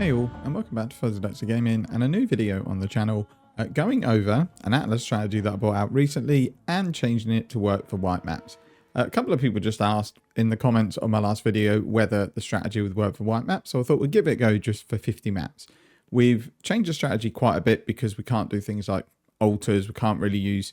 Hey all, and welcome back to Profitability Gaming and a new video on the channel going over an Atlas strategy that I brought out recently and changing it to work for white maps. A couple of people just asked in the comments on my last video whether the strategy would work for white maps, so I thought we'd give it a go just for 50 maps. We've changed the strategy quite a bit because we can't do things like altars, we can't really use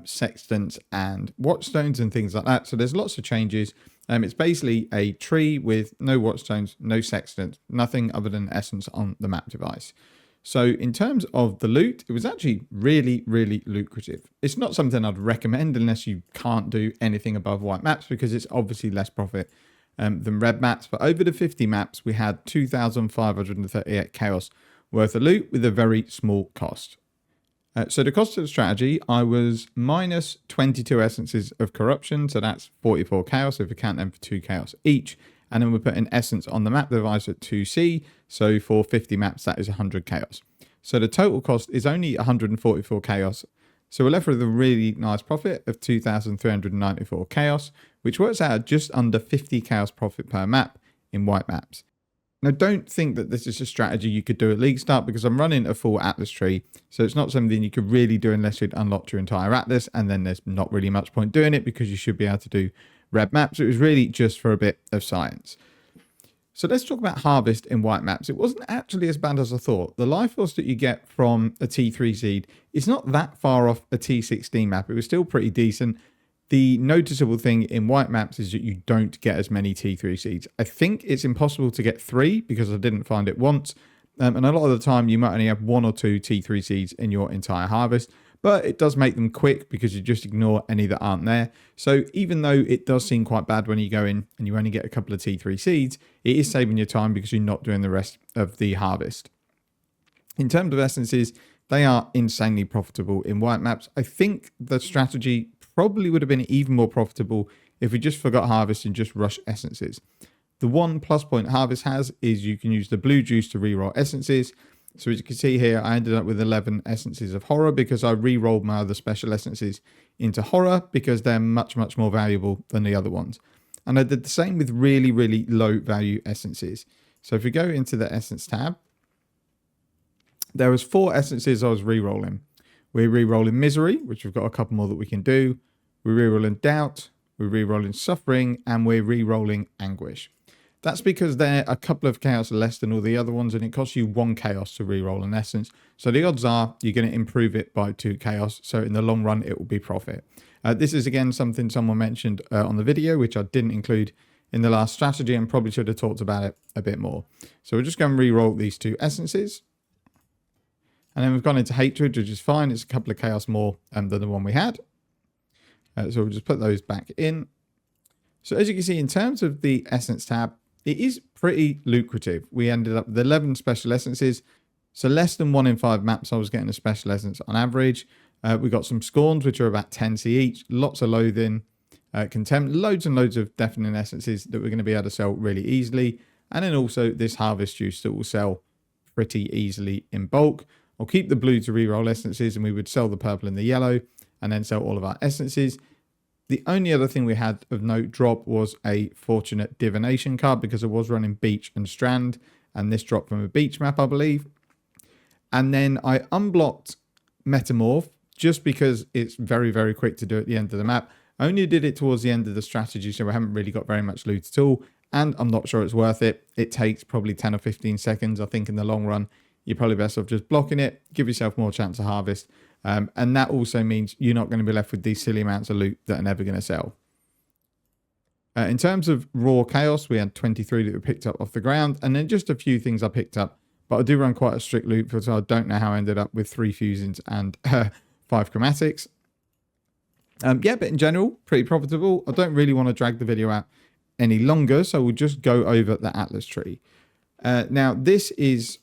sextants and watchstones and things like that, so there's lots of changes. It's basically a tree with no watchstones, no sextants, nothing other than essence on the map device. So in terms of the loot, it was actually really lucrative. It's not something I'd recommend unless you can't do anything above white maps, because it's obviously less profit than red maps. But over the 50 maps, we had 2,538 chaos worth of loot with a very small cost. So the cost of the strategy, I was minus 22 essences of corruption. So that's 44 chaos if we count them for 2 chaos each. And then we put an essence on the map device at 2C. So for 50 maps, that is 100 chaos. So the total cost is only 144 chaos. So we're left with a really nice profit of 2,394 chaos, which works out at just under 50 chaos profit per map in white maps. Now, don't think that this is a strategy you could do at League Start, because I'm running a full Atlas tree. So it's not something you could really do unless you'd unlocked your entire Atlas. And then there's not really much point doing it because you should be able to do red maps. It was really just for a bit of science. So let's talk about harvest in white maps. It wasn't actually as bad as I thought. The life force that you get from a T3 seed is not that far off a T16 map. It was still pretty decent. The noticeable thing in white maps is that you don't get as many T3 seeds. I think it's impossible to get 3 because I didn't find it once. And a lot of the time you might only have 1 or 2 T3 seeds in your entire harvest, but it does make them quick because you just ignore any that aren't there. So even though it does seem quite bad when you go in and you only get a couple of T3 seeds, it is saving your time because you're not doing the rest of the harvest. In terms of essences, they are insanely profitable in white maps. I think the strategy probably would have been even more profitable if we just forgot harvest and just rush essences. The one plus point harvest has is you can use the blue juice to reroll essences. So as you can see here, I ended up with 11 essences of horror because I re-rolled my other special essences into horror because they're much more valuable than the other ones. And I did the same with really low value essences. So if we go into the essence tab, there was 4 essences I was re-rolling. We're re-rolling misery, which we've got a couple more that we can do. We're re-rolling doubt, we're re-rolling suffering, and we're re-rolling anguish. That's because they're a couple of chaos less than all the other ones, and it costs you 1 chaos to re-roll an essence. So the odds are you're going to improve it by 2 chaos. So in the long run, it will be profit. This is again something someone mentioned on the video, which I didn't include in the last strategy and probably should have talked about it a bit more. So we're just going to re-roll these 2 essences. And then we've gone into hatred, which is fine. It's a couple of chaos more than the one we had. So we'll just put those back in. So as you can see, in terms of the essence tab, it is pretty lucrative. We ended up with 11 special essences. So less than 1 in 5 maps I was getting a special essence on average. We got some scorns, which are about 10C each. Lots of loathing, contempt, loads and loads of deafening essences that we're going to be able to sell really easily. And then also this harvest juice that will sell pretty easily in bulk. I'll keep the blue to reroll essences, and we would sell the purple and the yellow and then sell all of our essences. The only other thing we had of note drop was a fortunate divination card because I was running beach and strand, and this dropped from a beach map, I believe. And then I unblocked metamorph just because it's very quick to do at the end of the map. I only did it towards the end of the strategy, so I haven't really got very much loot at all, and I'm not sure it's worth it. It takes probably 10 or 15 seconds. I think in the long run, you're probably best off just blocking it, give yourself more chance to harvest. And that also means you're not going to be left with these silly amounts of loot that are never going to sell. In terms of raw chaos, we had 23 that we picked up off the ground, and then just a few things I picked up. But I do run quite a strict loot, so I don't know how I ended up with 3 fusions and 5 chromatics. Yeah, but in general, pretty profitable. I don't really want to drag the video out any longer, so we'll just go over the Atlas tree. Now, this is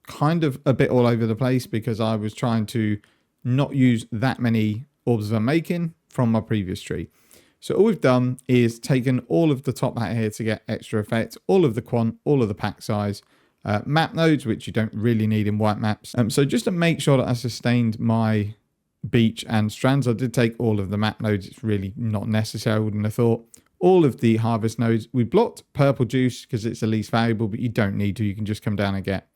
kind of a bit all over the place because I was trying to not use that many orbs of making from my previous tree. So all we've done is taken all of the top hat here to get extra effects, all of the quant, all of the pack size, map nodes, which you don't really need in white maps. So just to make sure that I sustained my beach and strands, I did take all of the map nodes. It's really not necessary, I wouldn't have thought. All of the harvest nodes. We blocked purple juice because it's the least valuable, but you don't need to. You can just come down and get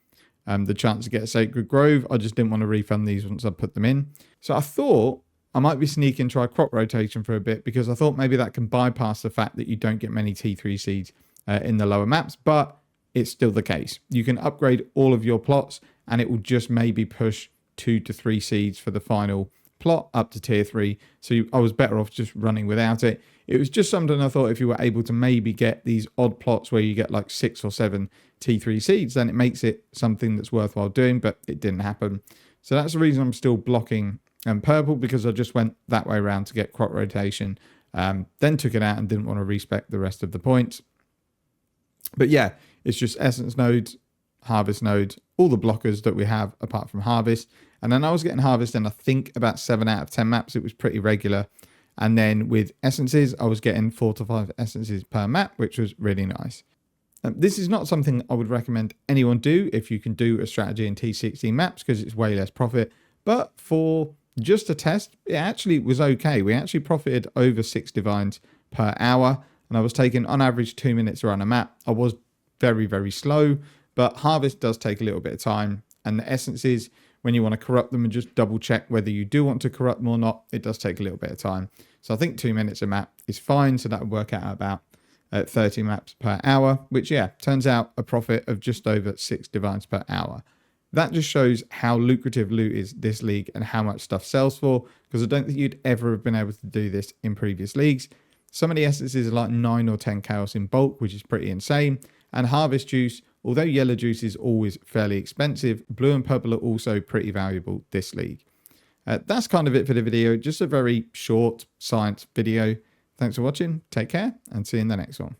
the chance to get a Sacred Grove. I just didn't want to refund these once I put them in. So I thought I might be sneaking, try crop rotation for a bit, because I thought maybe that can bypass the fact that you don't get many T3 seeds in the lower maps, but it's still the case. You can upgrade all of your plots and it will just maybe push 2 to 3 seeds for the final plot up to tier 3. So I was better off just running without it. It was just something I thought if you were able to maybe get these odd plots where you get like 6 or 7 T3 seeds, then it makes it something that's worthwhile doing, but it didn't happen. So that's the reason I'm still blocking purple, because I just went that way around to get crop rotation, then took it out and didn't want to respec the rest of the points. But yeah, it's just essence nodes, harvest nodes, all the blockers that we have apart from harvest. And then I was getting harvest in I think about 7 out of 10 maps. It was pretty regular. And then with essences, I was getting 4 to 5 essences per map, which was really nice. This is not something I would recommend anyone do if you can do a strategy in T16 maps, because it's way less profit. But for just a test, it actually was okay. We actually profited over 6 divines per hour, and I was taking on average 2 minutes around a map. I was very, very slow, but harvest does take a little bit of time. And the essences, when you want to corrupt them and just double check whether you do want to corrupt them or not, it does take a little bit of time. So I think 2 minutes a map is fine. So that would work out about 30 maps per hour, which, yeah, turns out a profit of just over 6 divines per hour. That just shows how lucrative loot is this league and how much stuff sells for, because I don't think you'd ever have been able to do this in previous leagues. Some of the essences are like 9 or 10 chaos in bulk, which is pretty insane. And harvest juice, although yellow juice is always fairly expensive, blue and purple are also pretty valuable this league. That's kind of it for the video. Just a very short science video. Thanks for watching. Take care and see you in the next one.